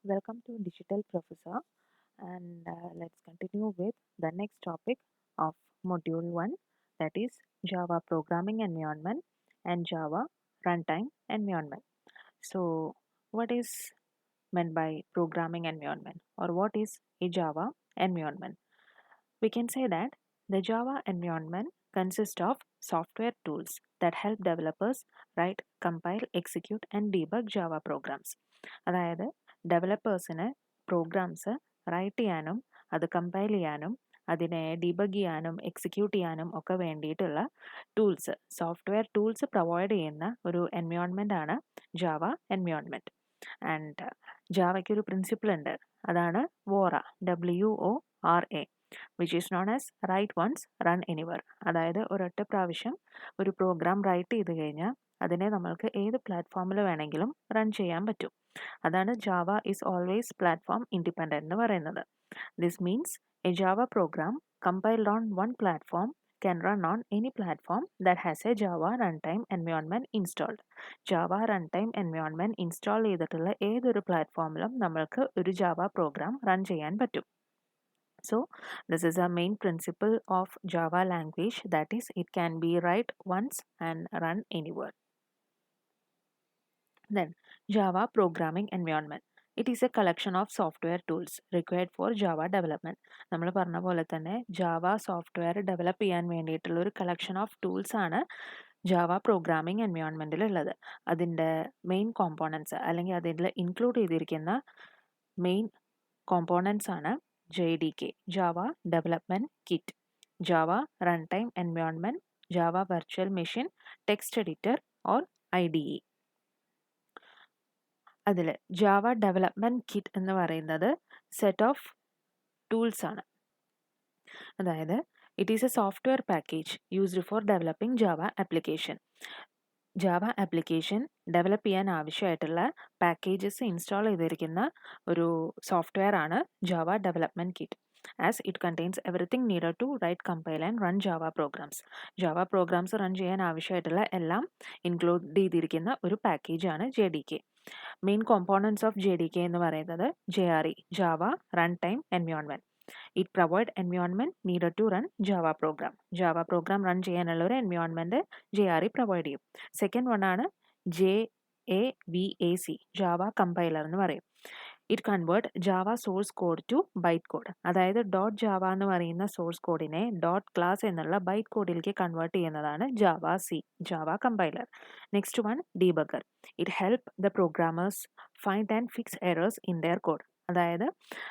Welcome to Digital Professor, and let's continue with the next topic of Module 1, that is Java Programming Environment and Java Runtime Environment. So, what is meant by programming environment, or what is a Java environment? We can say that the Java environment consists of software tools that help developers write, compile, execute, and debug Java programs. അതായത് ഡെവലപ്പേഴ്സിന് programmes right ചെയ്യാനും അത് compile ചെയ്യാനും അതിനെ debug ചെയ്യാനും execute ചെയ്യാനും ഒക്കെ വേണ്ടിയിട്ടുള്ള tools software tools provide ചെയ്യുന്ന ഒരു എൻവയോൺമെൻ്റ് ആണ് ജാവ എൻവയോൺമെൻറ്റ്. ആൻഡ് ജാവയ്ക്ക് ഒരു പ്രിൻസിപ്പിൾ ഉണ്ട്, അതാണ് വോറ, WORA, which is known as write once run anywhere. അതായത് ഒരൊറ്റ പ്രാവശ്യം ഒരു പ്രോഗ്രാം റൈറ്റ് ചെയ്ത് കഴിഞ്ഞാൽ അതിനെ നമ്മൾക്ക് ഏത് പ്ലാറ്റ്ഫോമിൽ വേണമെങ്കിലും റൺ ചെയ്യാൻ പറ്റും. അതാണ് Java is always platform independent എന്ന് പറയുന്നത്. This means A Java program compiled on one platform can run on any platform that has a Java runtime environment installed. Java runtime environment install ചെയ്തിട്ടുള്ള ഏതൊരു പ്ലാറ്റ്ഫോമിലും നമ്മൾക്ക് ഒരു Java program run ചെയ്യാൻ പറ്റും. So this is a main principle of Java language, that is it can be write once and run anywhere. Then Java programming environment. It is a collection of software tools required for Java development. നമ്മൾ പറഞ്ഞ പോലെ തന്നെ Java software develop ചെയ്യാൻ വേണ്ടിയിട്ടുള്ള ഒരു collection of tools ആണ് Java programming എൻവയോൺമെൻറ്റിൽ ഉള്ളത്. അതിൻ്റെ മെയിൻ കോമ്പോണൻസ് അല്ലെങ്കിൽ അതിൽ ഇൻക്ലൂഡ് ചെയ്തിരിക്കുന്ന മെയിൻ കോമ്പോണൻസ് ആണ് JDK, Java Development Kit, Java Runtime Environment, Java Virtual Machine, Text Editor or IDE. അതിൽ ജാവ ഡെവലപ്മെൻറ്റ് കിറ്റ് എന്ന് പറയുന്നത് സെറ്റ് ഓഫ് ടൂൾസ് ആണ്. അതായത് it is a software package used for developing Java application. Java application develop ചെയ്യാൻ ആവശ്യമായിട്ടുള്ള packages install ചെയ്തിരിക്കുന്ന ഒരു software ആണ് Java development kit. As it contains everything needed to write, compile and run Java programs. Java programs run ചെയ്യാൻ ആവശ്യമായിട്ടുള്ള എല്ലാം include ചെയ്തിരിക്കുന്ന ഒരു പാക്കേജാണ് JDK. Main components of JDK എന്ന് പറയുന്നത് JRE, Java run time environment. It provide environment needed to run Java program. Java program run ചെയ്യാനുള്ള ഒരു എൻവയോൺമെൻറ്റ് JRE പ്രൊവൈഡ് ചെയ്യും. സെക്കൻഡ് വൺ ആണ് JAVAC, ജാവ കമ്പൈലർ എന്ന് പറയും. It convert Java source code to byte code. അതായത് dot Java എന്ന് പറയുന്ന source കോഡിനെ ഡോട്ട് ക്ലാസ് എന്നുള്ള ബൈറ്റ് കോഡിലേക്ക് കൺവേർട്ട് ചെയ്യുന്നതാണ് JAVAC, Java compiler. Next one debugger. It help the programmers find and fix errors in their code. അതായത്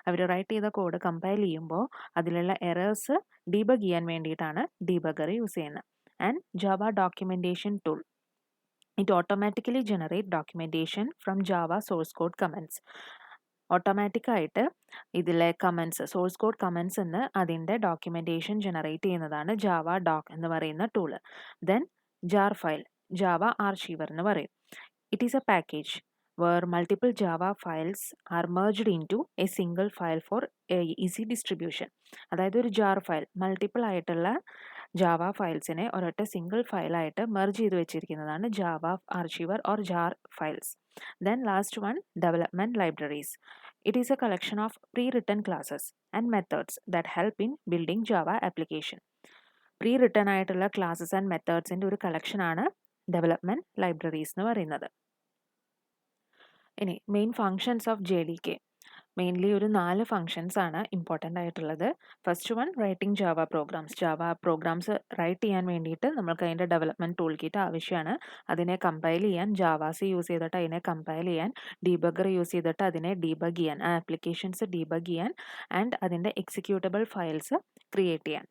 അവർ write ചെയ്ത കോഡ് കമ്പൈൽ ചെയ്യുമ്പോൾ അതിലുള്ള എറേഴ്സ് ഡീബഗ് ചെയ്യാൻ വേണ്ടിയിട്ടാണ് ഡീബഗർ യൂസ് ചെയ്യുന്നത്. And Java documentation tool. It automatically generate documentation from Java source code comments. ഓട്ടോമാറ്റിക്കായിട്ട് ഇതിലെ കമൻറ്റ്സ്, സോഴ്സ് കോഡ് കമൻറ്റ്സ് എന്ന് അതിൻ്റെ ഡോക്യുമെൻറ്റേഷൻ ജനറേറ്റ് ചെയ്യുന്നതാണ് ജാവ ഡോക്ക് എന്ന് പറയുന്ന tool. Then jar file, Java archiver എന്ന് പറയും. It is a package where multiple Java files are merged into a single file for easy distribution. അതായത് ഒരു jar file multiple ആയിട്ടുള്ള ജാവ ഫയൽസിനെ ഒരൊറ്റ സിംഗിൾ ഫയലായിട്ട് മെർജ് ചെയ്ത് വെച്ചിരിക്കുന്നതാണ് Java archiver or jar files. Then last one, development libraries. It is a collection of pre-written classes and methods that help in building Java application. Pre-written ആയിട്ടുള്ള classes and മെത്തേഡ്സിൻ്റെ ഒരു കളക്ഷനാണ് development libraries എന്ന് പറയുന്നത്. ഇനി main functions of JDK. Mainly ഒരു 4 functions ആണ് important ആയിട്ടുള്ളത്. First one, writing Java programs. Java programs write ചെയ്യാൻ വേണ്ടിയിട്ട് നമ്മൾക്ക് അതിൻ്റെ ഡെവലപ്മെൻറ്റ് ടൂൾ കിറ്റ് ആവശ്യമാണ്. അതിനെ കമ്പൈൽ ചെയ്യാൻ JAVAC യൂസ് ചെയ്തിട്ട് അതിനെ കമ്പൈൽ ചെയ്യാൻ, ഡീബഗർ യൂസ് ചെയ്തിട്ട് അതിനെ ഡീബഗ് ചെയ്യാൻ, ആ ആപ്ലിക്കേഷൻസ് ഡീബഗ് ചെയ്യാൻ, ആൻഡ് അതിൻ്റെ എക്സിക്യൂട്ടബിൾ ഫയൽസ് ക്രിയേറ്റ് ചെയ്യാൻ.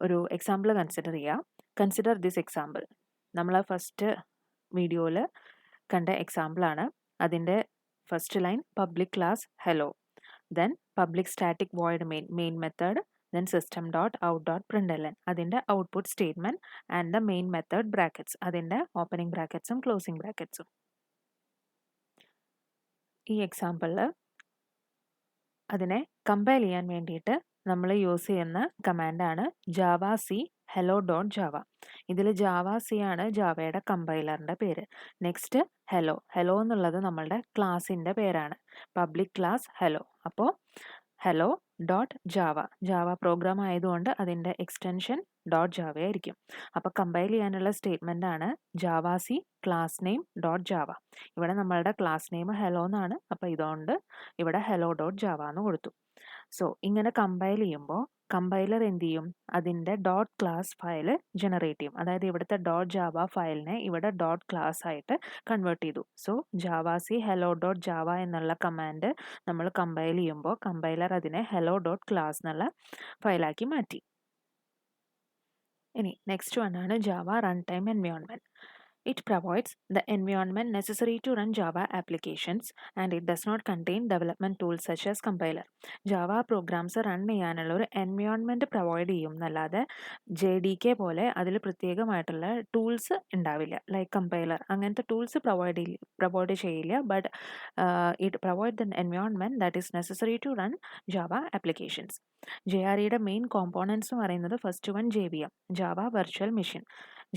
ഒരു എക്സാമ്പിൾ കൺസിഡർ ചെയ്യുക. Consider this example. നമ്മൾ ഫസ്റ്റ് വീഡിയോയിൽ കണ്ട എക്സാമ്പിളാണ്. അതിൻ്റെ first line public class hello, then public static void main method, then system dot out dot println, അതിൻ്റെ output statement, and the main method brackets, അതിൻ്റെ ഓപ്പണിംഗ് ബ്രാക്കറ്റ്സും closing ബ്രാക്കറ്റ്സും. ഈ എക്സാമ്പിളിൽ അതിനെ കമ്പൈൽ ചെയ്യാൻ വേണ്ടിയിട്ട് നമ്മൾ യൂസ് ചെയ്യുന്ന കമാൻഡാണ് JAVAC hello.java. ഇതിൽ ജാവ സി ആണ് ജാവയുടെ കമ്പൈലറിൻ്റെ പേര്. Next hello. ഹെലോ എന്നുള്ളത് നമ്മളുടെ ക്ലാസിൻ്റെ പേരാണ്. Public class hello. അപ്പോൾ hello dot Java. Java program ആയതുകൊണ്ട് അതിൻ്റെ എക്സ്റ്റൻഷൻ ഡോട്ട് ജാവ ആയിരിക്കും. അപ്പോൾ കമ്പൈൽ ചെയ്യാനുള്ള സ്റ്റേറ്റ്മെൻ്റ് ആണ് Java C class name dot Java. ഇവിടെ നമ്മളുടെ ക്ലാസ് നെയിം ഹെലോ എന്നാണ്. അപ്പോൾ ഇതുകൊണ്ട് ഇവിടെ ഹെലോ ഡോട്ട് ജാവ എന്ന് കൊടുത്തു. സോ ഇങ്ങനെ കമ്പൈൽ ചെയ്യുമ്പോൾ കമ്പൈലർ എന്ത് ചെയ്യും? അതിൻ്റെ ഡോട്ട് ക്ലാസ് ഫയൽ ജനറേറ്റ് ചെയ്യും. അതായത് ഇവിടുത്തെ ഡോട്ട് ജാവ ഫയലിനെ ഇവിടെ ഡോട്ട് ക്ലാസ് ആയിട്ട് കൺവേർട്ട് ചെയ്തു. So Java C hello dot Java എന്നുള്ള കമാൻഡ് നമ്മൾ കമ്പൈൽ ചെയ്യുമ്പോൾ കമ്പൈലർ അതിനെ ഹെലോ ഡോട്ട് ക്ലാസ് എന്നുള്ള ഫയലാക്കി മാറ്റി. ഇനി നെക്സ്റ്റ് വൺ ആണ് Java run time environment. It provides the environment necessary to run Java applications and it does not contain development tools such as compiler. Java programs run ചെയ്യാനുള്ള ഒരു environment provide ചെയ്യും എന്നല്ലാതെ JDK പോലെ അതിൽ പ്രത്യേകമായിട്ടുള്ള tools ഉണ്ടാവില്ല. Like compiler അങ്ങനത്തെ tools provide ചെയ്യില്ല. But it provide the environment that is necessary to run Java applications. JREയുടെ മെയിൻ കോമ്പോണൻസ് എന്ന് പറയുന്നത് first one JVM, Java virtual machine.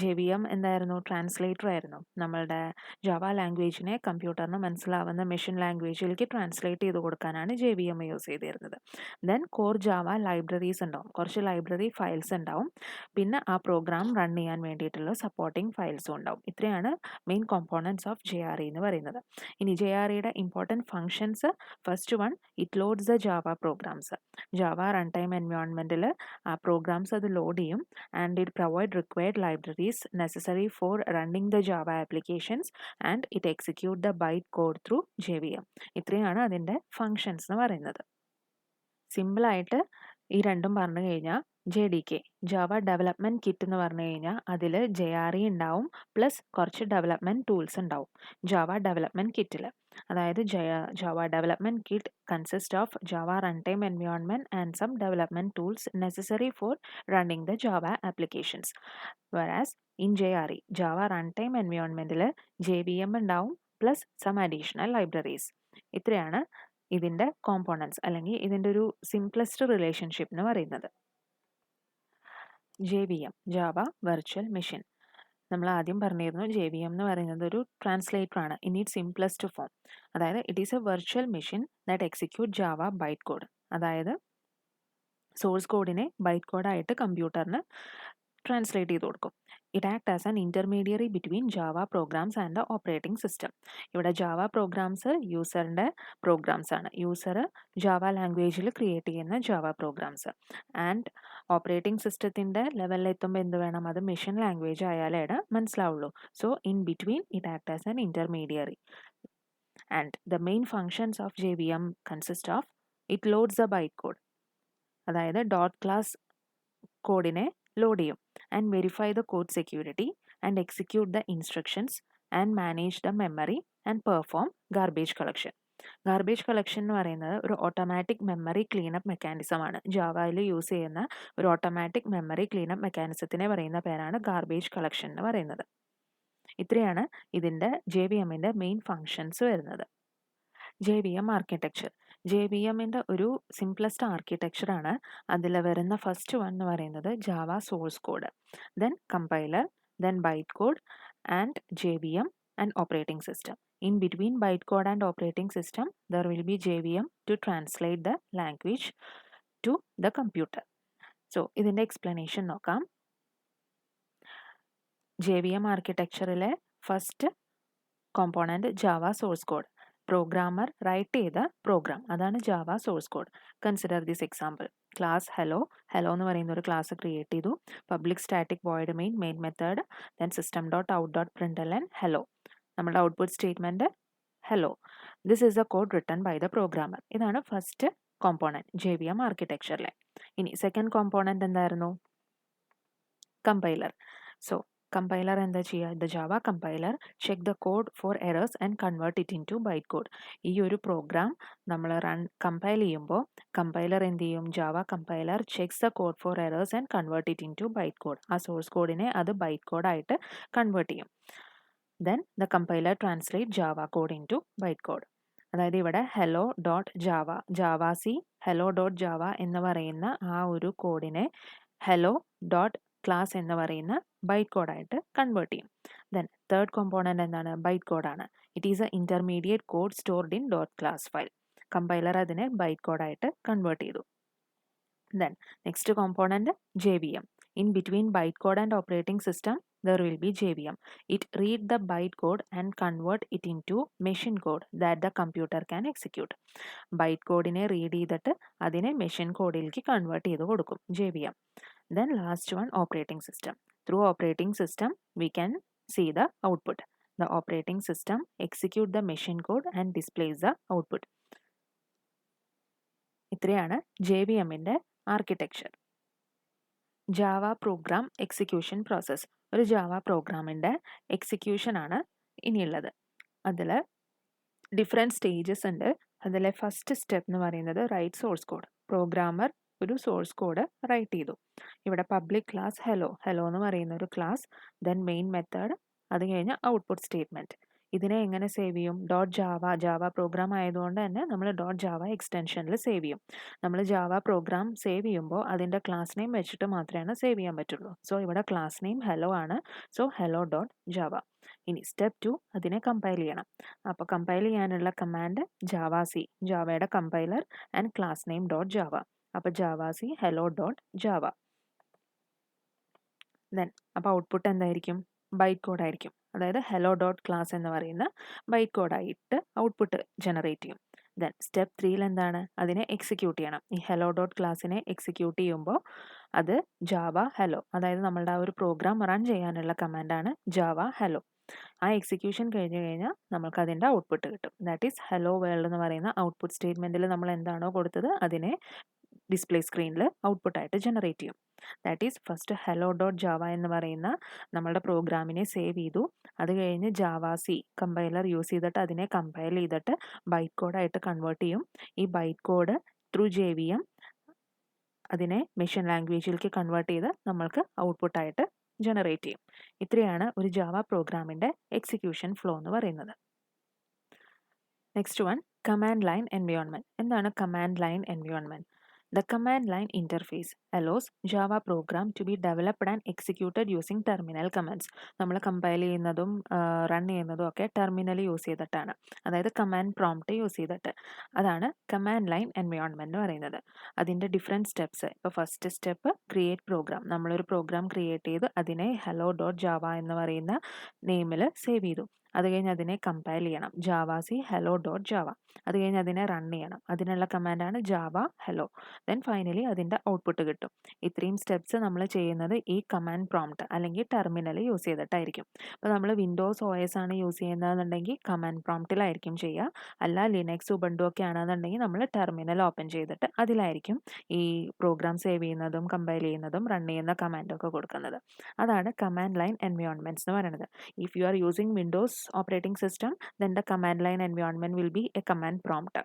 JVM എന്തായിരുന്നു? ട്രാൻസ്ലേറ്റർ ആയിരുന്നു. നമ്മളുടെ ജാവ ലാംഗ്വേജിനെ കമ്പ്യൂട്ടറിന് മനസ്സിലാവുന്ന മെഷീൻ ലാംഗ്വേജിലേക്ക് ട്രാൻസ്ലേറ്റ് ചെയ്ത് കൊടുക്കാനാണ് JVM യൂസ് ചെയ്തിരുന്നത്. ദെൻ കോർ ജാവ ലൈബ്രറീസ് ഉണ്ടാവും. കുറച്ച് ലൈബ്രറി ഫയൽസ് ഉണ്ടാവും. പിന്നെ ആ പ്രോഗ്രാം റൺ ചെയ്യാൻ വേണ്ടിയിട്ടുള്ള സപ്പോർട്ടിംഗ് ഫയൽസും ഉണ്ടാവും. ഇത്രയാണ് മെയിൻ കോമ്പോണൻസ് ഓഫ് JRE എന്ന് പറയുന്നത്. ഇനി JREയുടെ important functions, first one it loads the Java programs. Java run time എൻവയോൺമെൻറ്റിൽ ആ പ്രോഗ്രാംസ് അത് ലോഡ് ചെയ്യും. And it provide required libraries necessary for running the Java applications and it execute the bytecode through JVM. ഇത്രയാണ് അതിൻ്റെ functions എന്ന് പറയുന്നത്. സിമ്പിളായിട്ട് ഈ രണ്ടും പറഞ്ഞു കഴിഞ്ഞാൽ JDK ജാവ ഡെവലപ്മെൻറ്റ് കിറ്റ് എന്ന് പറഞ്ഞു കഴിഞ്ഞാൽ അതിൽ JRE ഉണ്ടാവും പ്ലസ് കുറച്ച് ഡെവലപ്മെൻറ്റ് ടൂൾസ് ഉണ്ടാവും ജാവ ഡെവലപ്മെൻറ്റ് കിറ്റിൽ. അതായത് Java development kit consist of Java run time environment and some development tools necessary for running the Java applications. whereas in JRE Java run time എൻവയോൺമെൻറ്റിൽ JVM ഉണ്ടാവും plus some additional libraries. ഇത്രയാണ് ഇതിൻ്റെ components അല്ലെങ്കിൽ ഇതിൻ്റെ ഒരു simplest relationship എന്ന് പറയുന്നത്. JVM Java virtual machine. നമ്മൾ ആദ്യം പറഞ്ഞിരുന്നു JVM എന്ന് പറയുന്നത് ഒരു ട്രാൻസ്ലേറ്റർ ആണ് ഇൻ ഇറ്റ് സിംപ്ലസ്റ്റ് ഫോം. അതായത് it is a virtual machine that execute Java byte code. അതായത് സോഴ്സ് കോഡിനെ ബൈറ്റ് കോഡായിട്ട് കമ്പ്യൂട്ടറിന് ട്രാൻസ്ലേറ്റ് ചെയ്ത് കൊടുക്കും. It act as an intermediary between Java programs and the operating system. ഇവിടെ ജാവ പ്രോഗ്രാംസ് യൂസറിൻ്റെ programs ആണ്. യൂസർ ജാവ ലാംഗ്വേജിൽ ക്രിയേറ്റ് ചെയ്യുന്ന ജാവ പ്രോഗ്രാംസ്. ആൻഡ് ഓപ്പറേറ്റിംഗ് സിസ്റ്റത്തിൻ്റെ ലെവലിലെത്തുമ്പോൾ എന്ത് വേണം? അത് മെഷീൻ ലാംഗ്വേജ് ആയാലേ മനസ്സിലാവുള്ളൂ. So in between it act as an intermediary. And the main functions of JVM consist of it loads the byte code. അതായത് ഡോട്ട് ക്ലാസ് കോഡിനെ ലോഡ് ചെയ്യും and verify the code security and execute the instructions and manage the memory and perform garbage collection. Garbage collection എന്ന് പറയുന്നത് ഒരു automatic memory cleanup mechanism ആണ്. ജാവയിൽ use ചെയ്യുന്ന ഒരു automatic memory cleanup മെക്കാനിസത്തിനെ പറയുന്ന പേരാണ് ഗാർബേജ് കളക്ഷൻ എന്ന് പറയുന്നത്. ഇത്രയാണ് ഇതിൻ്റെ JVMൻ്റെ മെയിൻ ഫങ്ഷൻസ് വരുന്നത്. JVM architecture. JVMൻ്റെ ഒരു സിംപ്ലസ്റ്റ് ആർക്കിടെക്ചറാണ്. അതിൽ വരുന്ന ഫസ്റ്റ് വൺ എന്ന് പറയുന്നത് Java source code, then compiler, then byte code and JVM and operating system. In between bytecode and operating system, there will be JVM to translate the language to the computer. So, ഇതിൻ്റെ explanation നോക്കാം. JVM ആർക്കിടെക്ചറിലെ first component Java source code. Programmer write ചെയ്ത program, അതാണ് Java source code. Consider this example. Class hello എന്ന് പറയുന്ന ഒരു class create ചെയ്തു. Public static void main method, then system dot out dot println hello. നമ്മുടെ output statement hello. This is a code written by the programmer. ഇതാണ് first component JVM ആർക്കിടെക്ചറിലെ. ഇനി second component എന്തായിരുന്നു? Compiler. So compiler എന്താ ചെയ്യുക? The Java compiler check the code for errors and convert it into byte code. ഈ ഒരു program നമ്മൾ compile ചെയ്യുമ്പോൾ കമ്പൈലർ എന്ത് ചെയ്യും? Java compiler checks the code for errors and convert it into byte code. ആ source കോഡിനെ അത് byte കോഡായിട്ട് കൺവേർട്ട് ചെയ്യും. Then the compiler translate Java code into byte code. അതായത് ഇവിടെ hello dot Java, Java C hello dot Java എന്ന് പറയുന്ന ആ ഒരു കോഡിനെ ഹെലോ ഡോട്ട് ക്ലാസ് എന്ന് പറയുന്ന ബൈറ്റ് കോഡായിട്ട് കൺവേർട്ട് ചെയ്യും. ദെൻ തേർഡ് കോമ്പോണൻ്റ് എന്താണ്? ബൈറ്റ് കോഡാണ്. It is A intermediate code stored in dot class file. Compiler അതിനെ ബൈറ്റ് കോഡായിട്ട് കൺവേർട്ട് ചെയ്തു. Then next component JVM. In between bytecode and operating system there will be JVM. It read the bytecode and convert it into machine code that the computer can execute. Bytecode-നെ read ചെയ്തിട്ട് അതിനെ machine code-ലേക്ക് convert ചെയ്ത് കൊടുക്കും JVM. Then last one, operating system. Through operating system we can see the output. The operating system execute the machine code and displays the output. ഇത്രയാണ് JVM-ന്റെ architecture. Java program execution process. ഒരു Java പ്രോഗ്രാമിൻ്റെ execution ആണ് ഇനിയുള്ളത്. അതിൽ different stages ഉണ്ട്. അതിലെ first step എന്ന് പറയുന്നത് റൈറ്റ് സോഴ്സ് കോഡ്. പ്രോഗ്രാമർ ഒരു സോഴ്സ് കോഡ് റൈറ്റ് ചെയ്തു. ഇവിടെ പബ്ലിക് ക്ലാസ് ഹലോ എന്ന് പറയുന്ന ഒരു ക്ലാസ്, ദെൻ മെയിൻ മെത്തേഡ്, അത് കഴിഞ്ഞ് ഔട്ട്പുട്ട് സ്റ്റേറ്റ്മെൻറ്റ്. ഇതിനെ എങ്ങനെ സേവ് ചെയ്യും? ജാവ പ്രോഗ്രാം ആയതുകൊണ്ട് തന്നെ നമ്മൾ .java എക്സ്റ്റൻഷനിൽ സേവ് ചെയ്യും. നമ്മൾ ജാവ പ്രോഗ്രാം സേവ് ചെയ്യുമ്പോൾ അതിൻ്റെ ക്ലാസ് നെയിം വെച്ചിട്ട് മാത്രമേ സേവ് ചെയ്യാൻ പറ്റുള്ളൂ. സോ ഇവിടെ ക്ലാസ് നെയിം ഹലോ ആണ്. So hello.java. ഇനി സ്റ്റെപ്പ് 2, അതിനെ കമ്പൈൽ ചെയ്യണം. അപ്പോൾ കമ്പൈൽ ചെയ്യാനുള്ള കമാൻഡ് javac, ജാവയുടെ compiler, and class name .java. അപ്പോൾ javac hello.java. ദെൻ അപ്പോൾ ഔട്ട്പുട്ട് എന്തായിരിക്കും? ബൈറ്റ് കോഡ് ആയിരിക്കും. അതായത് hello.class എന്ന് പറയുന്ന ബൈറ്റ് കോഡായിട്ട് ഔട്ട്പുട്ട് ജനറേറ്റ് ചെയ്യും. ദെൻ സ്റ്റെപ്പ് 3 എന്താണ്? അതിനെ എക്സിക്യൂട്ട് ചെയ്യണം. ഈ hello.classനെ എക്സിക്യൂട്ട് ചെയ്യുമ്പോൾ അത് ജാവ ഹലോ, അതായത് നമ്മളുടെ ആ ഒരു പ്രോഗ്രാം റൺ ചെയ്യാനുള്ള കമാൻഡാണ് ജാവ ഹലോ. ആ എക്സിക്യൂഷൻ കഴിഞ്ഞ് കഴിഞ്ഞാൽ നമുക്ക് അതിൻ്റെ ഔട്ട്പുട്ട് കിട്ടും. ദാറ്റ് ഈസ് ഹലോ വേൾഡ് എന്ന് പറയുന്ന ഔട്ട്പുട്ട് സ്റ്റേറ്റ്മെൻറ്റിൽ നമ്മൾ എന്താണോ കൊടുത്തത് അതിനെ ഡിസ്പ്ലേ സ്ക്രീനിൽ ഔട്ട്പുട്ടായിട്ട് ജനറേറ്റ് ചെയ്യും. ദാറ്റ് ഈസ് ഫസ്റ്റ് hello.java എന്ന് പറയുന്ന നമ്മളുടെ പ്രോഗ്രാമിനെ സേവ് ചെയ്തു. അത് കഴിഞ്ഞ് javac കമ്പൈലർ യൂസ് ചെയ്തിട്ട് അതിനെ കമ്പൈൽ ചെയ്തിട്ട് ബൈറ്റ് കോഡായിട്ട് കൺവേർട്ട് ചെയ്യും. ഈ ബൈറ്റ് കോഡ് ത്രൂ JVM അതിനെ മെഷീൻ ലാംഗ്വേജിലേക്ക് കൺവേർട്ട് ചെയ്ത് നമ്മൾക്ക് ഔട്ട്പുട്ടായിട്ട് ജനറേറ്റ് ചെയ്യും. ഇത്രയാണ് ഒരു ജാവ പ്രോഗ്രാമിൻ്റെ എക്സിക്യൂഷൻ ഫ്ലോ എന്ന് പറയുന്നത്. Next one, command line environment. എന്താണ് command line environment? The command line interface allows Java program to be developed and executed using terminal commands. നമ്മൾ കമ്പൈൽ ചെയ്യുന്നതും റൺ ചെയ്യുന്നതും ഒക്കെ ടെർമിനൽ യൂസ് ചെയ്തിട്ടാണ്, അതായത് കമാൻഡ് പ്രോംപ്റ്റ് യൂസ് ചെയ്തിട്ട്. അതാണ് കമാൻഡ് ലൈൻ എൻവയോൺമെൻറ്റ് എന്ന് പറയുന്നത്. അതിൻ്റെ ഡിഫറെൻറ്റ് സ്റ്റെപ്സ്. ഇപ്പോൾ ഫസ്റ്റ് സ്റ്റെപ്പ് ക്രിയേറ്റ് പ്രോഗ്രാം. നമ്മളൊരു പ്രോഗ്രാം ക്രിയേറ്റ് ചെയ്ത് അതിനെ hello.java എന്ന് പറയുന്ന നെയിമിൽ സേവ് ചെയ്തു. അത് കഴിഞ്ഞ് അതിനെ കമ്പൈൽ ചെയ്യണം, javac hello.java. അത് കഴിഞ്ഞ് അതിനെ റൺ ചെയ്യണം, അതിനുള്ള കമാൻഡാണ് ജാവ ഹലോ. ദെൻ ഫൈനലി അതിൻ്റെ ഔട്ട്പുട്ട് കിട്ടും. ഇത്രയും സ്റ്റെപ്സ് നമ്മൾ ചെയ്യുന്നത് ഈ കമാൻഡ് പ്രോംപ്റ്റ് അല്ലെങ്കിൽ ടെർമിനൽ യൂസ് ചെയ്തിട്ടായിരിക്കും. അപ്പോൾ നമ്മൾ വിൻഡോസ് OS ആണ് യൂസ് ചെയ്യുന്നതെന്നുണ്ടെങ്കിൽ കമാൻഡ് പ്രോംപ്റ്റിലായിരിക്കും ചെയ്യുക. അല്ല ലിനക്സ് ഉബുണ്ടു ഒക്കെ ആണെന്നുണ്ടെങ്കിൽ നമ്മൾ ടെർമിനൽ ഓപ്പൺ ചെയ്തിട്ട് അതിലായിരിക്കും ഈ പ്രോഗ്രാം സേവ് ചെയ്യുന്നതും കമ്പൈൽ ചെയ്യുന്നതും റൺ ചെയ്യുന്ന കമാൻഡൊക്കെ കൊടുക്കുന്നത്. അതാണ് കമാൻഡ് ലൈൻ എൻവയോൺമെൻറ്റ്സ് എന്ന് പറയുന്നത്. If you are using Windows operating system, then the command line environment will be a command prompt,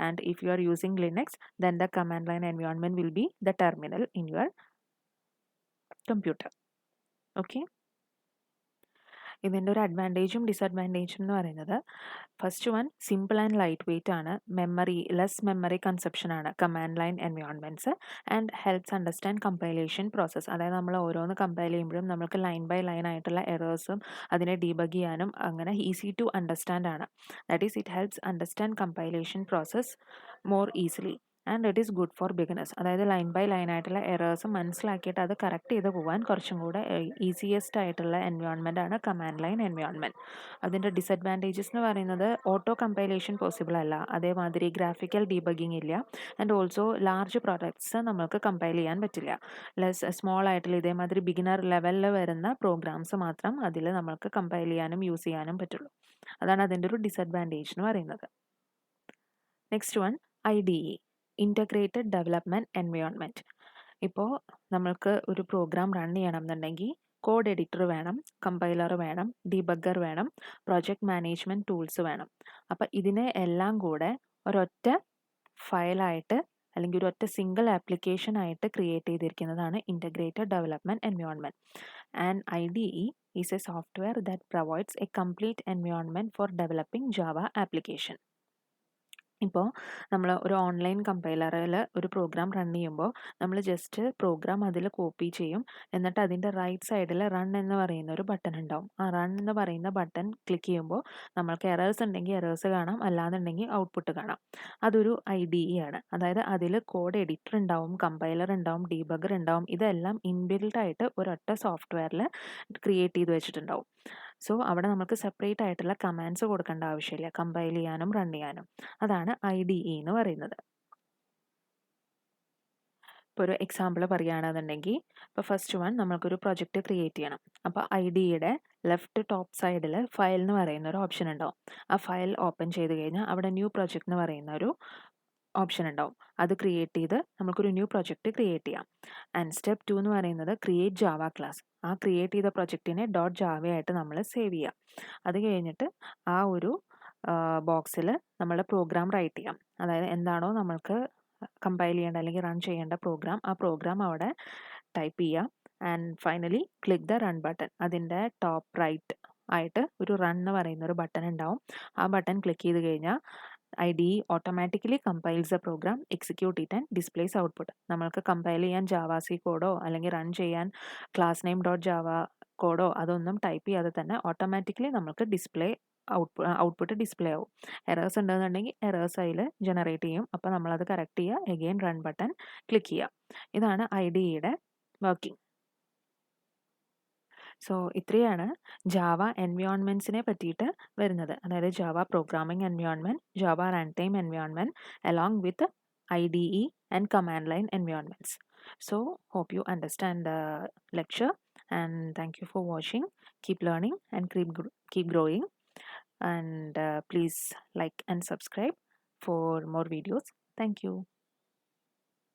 and if you are using Linux, then the command line environment will be the terminal in your computer. Okay, ഇതിൻ്റെ ഒരു അഡ്വാൻറ്റേജും ഡിസഡ്വാൻറ്റേജും എന്ന് പറയുന്നത്, first one, simple and lightweight ആണ്. Less memory conception ആണ് command line environments, and helps understand compilation process. അതായത് നമ്മൾ ഓരോന്ന് കമ്പൈൽ ചെയ്യുമ്പോഴും നമുക്ക് ലൈൻ ബൈ ലൈൻ ആയിട്ടുള്ള എറേഴ്സും അതിനെ ഡീബഗ് ചെയ്യാനും അങ്ങനെ ഈസി ടു അണ്ടർസ്റ്റാൻഡ് ആണ്. That is it helps understand compilation process more easily, and it is good for beginners. അതായത് ലൈൻ ബൈ ലൈൻ ആയിട്ടുള്ള എറേഴ്സ് മനസ്സിലാക്കിയിട്ട് അത് കറക്റ്റ് ചെയ്ത് പോകാൻ കുറച്ചും കൂടെ ഈസിയസ്റ്റ് ആയിട്ടുള്ള എൻവയോൺമെൻ്റ് ആണ് കമാൻഡ് ലൈൻ എൻവയോൺമെൻറ്റ്. അതിൻ്റെ ഡിസഡ്വാൻറ്റേജസ് എന്ന് പറയുന്നത്, ഓട്ടോ കമ്പൈലേഷൻ പോസിബിൾ അല്ല, അതേമാതിരി ഗ്രാഫിക്കൽ ഡീബഗിങ് ഇല്ല, ആൻഡ് ഓൾസോ ലാർജ് പ്രോഡക്ട്സ് നമുക്ക് കമ്പൈൽ ചെയ്യാൻ പറ്റില്ല. സ്മോൾ ആയിട്ടുള്ള ഇതേമാതിരി ബിഗിനർ ലെവലിൽ വരുന്ന പ്രോഗ്രാംസ് മാത്രം അതിൽ നമുക്ക് കമ്പൈൽ ചെയ്യാനും യൂസ് ചെയ്യാനും പറ്റുള്ളൂ. അതാണ് അതിൻ്റെ ഒരു ഡിസഡ്വാൻറ്റേജ് എന്ന് പറയുന്നത്. Next one, IDE, integrated development environment. ഇപ്പോൾ നമ്മൾക്ക് ഒരു പ്രോഗ്രാം റൺ ചെയ്യണം എന്നുണ്ടെങ്കിൽ കോഡ് എഡിറ്റർ വേണം, കമ്പൈലർ വേണം, ഡീബഗ്ഗർ വേണം, പ്രോജക്റ്റ് മാനേജ്മെൻറ്റ് ടൂൾസ് വേണം. അപ്പോൾ ഇതിനെ എല്ലാം കൂടെ ഒരൊറ്റ ഫയലായിട്ട് അല്ലെങ്കിൽ ഒരൊറ്റ സിംഗിൾ ആപ്ലിക്കേഷൻ ആയിട്ട് ക്രിയേറ്റ് ചെയ്തിരിക്കുന്നതാണ് integrated development environment. And IDE is a software that provides a complete environment for developing Java application. ഇപ്പോൾ നമ്മൾ ഒരു ഓൺലൈൻ കമ്പൈലറിൽ ഒരു പ്രോഗ്രാം റൺ ചെയ്യുമ്പോൾ നമ്മൾ ജസ്റ്റ് പ്രോഗ്രാം അതിൽ കോപ്പി ചെയ്യും. എന്നിട്ട് അതിൻ്റെ റൈറ്റ് സൈഡിൽ റൺ എന്ന് പറയുന്ന ഒരു ബട്ടൺ ഉണ്ടാവും. ആ റൺ എന്ന് പറയുന്ന ബട്ടൺ ക്ലിക്ക് ചെയ്യുമ്പോൾ നമ്മൾക്ക് എറേഴ്സ് ഉണ്ടെങ്കിൽ എറേഴ്സ് കാണാം, അല്ലാന്നുണ്ടെങ്കിൽ ഔട്ട്പുട്ട് കാണാം. അതൊരു IDE ആണ്. അതായത് അതിൽ കോഡ് എഡിറ്റർ ഉണ്ടാവും, കമ്പൈലർ ഉണ്ടാവും, ഡീബഗർ ഉണ്ടാവും. ഇതെല്ലാം ഇൻബിൽഡ് ആയിട്ട് ഒരൊറ്റ സോഫ്റ്റ്വെയറിൽ ക്രിയേറ്റ് ചെയ്ത് വെച്ചിട്ടുണ്ടാവും. സോ അവിടെ നമുക്ക് സെപ്പറേറ്റ് ആയിട്ടുള്ള കമാൻഡ്സ് കൊടുക്കേണ്ട ആവശ്യമില്ല കമ്പൈൽ ചെയ്യാനും റൺ ചെയ്യാനും. അതാണ് IDE എന്ന് പറയുന്നത്. ഇപ്പോൾ ഒരു എക്സാമ്പിൾ പറയുകയാണെന്നുണ്ടെങ്കിൽ, ഇപ്പോൾ ഫസ്റ്റ് വൺ നമ്മൾക്കൊരു പ്രൊജക്റ്റ് ക്രിയേറ്റ് ചെയ്യണം. അപ്പോൾ IDEയുടെ ലെഫ്റ്റ് ടോപ്പ് സൈഡിൽ ഫയൽ എന്ന് പറയുന്ന ഒരു ഓപ്ഷൻ ഉണ്ടാവും. ആ ഫയൽ ഓപ്പൺ ചെയ്ത് കഴിഞ്ഞാൽ അവിടെ ന്യൂ പ്രൊജക്റ്റ് എന്ന് പറയുന്ന ഒരു ഓപ്ഷൻ ഉണ്ടാവും. അത് ക്രിയേറ്റ് ചെയ്ത് നമുക്കൊരു ന്യൂ പ്രൊജക്റ്റ് ക്രിയേറ്റ് ചെയ്യാം. ആൻഡ് സ്റ്റെപ്പ് 2 എന്ന് പറയുന്നത് ക്രിയേറ്റ് ജാവ ക്ലാസ്. ആ ക്രിയേറ്റ് ചെയ്ത പ്രൊജക്റ്റിനെ .java ആയിട്ട് നമ്മൾ സേവ് ചെയ്യാം. അത് കഴിഞ്ഞിട്ട് ആ ഒരു ബോക്സിൽ നമ്മൾ പ്രോഗ്രാം റൈറ്റ് ചെയ്യാം. അതായത് എന്താണോ നമ്മൾക്ക് കമ്പൈൽ ചെയ്യേണ്ട അല്ലെങ്കിൽ റൺ ചെയ്യേണ്ട പ്രോഗ്രാം, ആ പ്രോഗ്രാം അവിടെ ടൈപ്പ് ചെയ്യാം. And finally click the run button. അതിൻ്റെ ടോപ്പ് റൈറ്റ് ആയിട്ട് ഒരു റൺ എന്ന് പറയുന്ന ഒരു ബട്ടൺ ഉണ്ടാവും. ആ ബട്ടൺ ക്ലിക്ക് ചെയ്ത് കഴിഞ്ഞാൽ IDE automatically compiles a program, execute it and displays output. നമ്മൾക്ക് കമ്പൈൽ ചെയ്യാൻ ജാവാസി കോഡോ അല്ലെങ്കിൽ റൺ ചെയ്യാൻ ക്ലാസ് നെയിം .java കോഡോ അതൊന്നും ടൈപ്പ് ചെയ്യാതെ തന്നെ ഓട്ടോമാറ്റിക്കലി നമുക്ക് ഡിസ്പ്ലേ ഔട്ട്പുട്ട് ഡിസ്പ്ലേ ആവും. എറേഴ്സ് ഉണ്ടെന്നുണ്ടെങ്കിൽ എറേഴ്സ് അതിൽ ജനറേറ്റ് ചെയ്യും. അപ്പോൾ നമ്മളത് കറക്റ്റ് ചെയ്യുക, എഗെയിൻ റൺ ബട്ടൺ ക്ലിക്ക് ചെയ്യുക. ഇതാണ് IDEയുടെ വർക്കിംഗ്. സോ ഇത്രയാണ് ജാവ എൻവയോൺമെൻറ്റ്സിനെ പറ്റിയിട്ട് വരുന്നത്. അതായത് Java programming environment, Java run time environment along with IDE and command line environments. So hope you understand the lecture, and thank you for watching. Keep learning and keep growing, and please like and subscribe for more videos. Thank you.